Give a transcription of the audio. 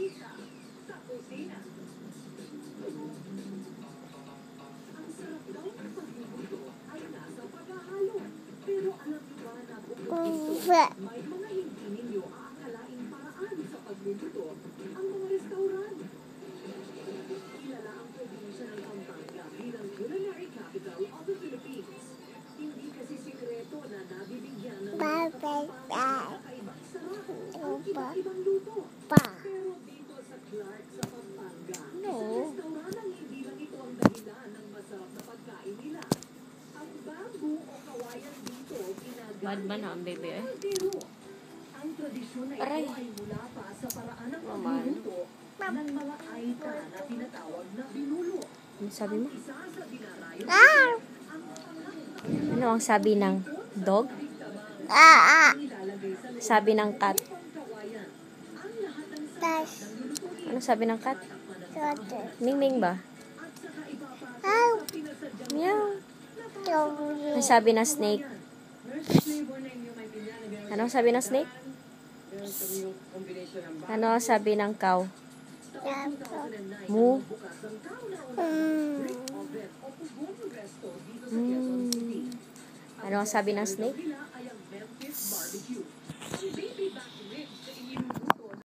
isa sa kusina. Ang sarap daw ng pagluluto ay nasa paghahalo. Pero alam niyo ba na bukod dito, may mga hindi ninyo aakalaing paraan sa pagluluto ang mga restaurant. Kilala ang probinsya ng Pampanga bilang culinary capital of the Philippines. Hindi kasi sikreto na nabibigyan ng mga Kapampangan ng kakaibang sarap ang iba't-ibang luto. Pero dito sa Clark sa Pampanga, isang restaurant ang hindi lang ito ang dahilan ng masarap na pagkain nila. Ang bamboo o kawayan dito Bad man ginagamit ang baby eh. pero ang tradisyon na ito Aray. ay mula pa sa paraan ng pagluluto ng mga aita na tinatawag na binulo. Ano sabi mo? Isa sa dinarayo Ano ang sabi ng dog? nilalagay sa Sabi ng cat. kawayan. Ang lahat ng sarap ng lulutuin Ano sabi ng cat? takpan ng Mingming ba? at saka ipapasok sa pinasadyang Meow. napakasarap. Ano sabi ng snake? There's a flavor na inyong may pinyan na Ano sabi ng snake? meron kami yung combination ng Ano sabi ng cow? taong 2009 Moo. bukas ang kauna-unahang brick oven o Pugong Resto dito sa Quezon City. Ano ang sabi ng snake?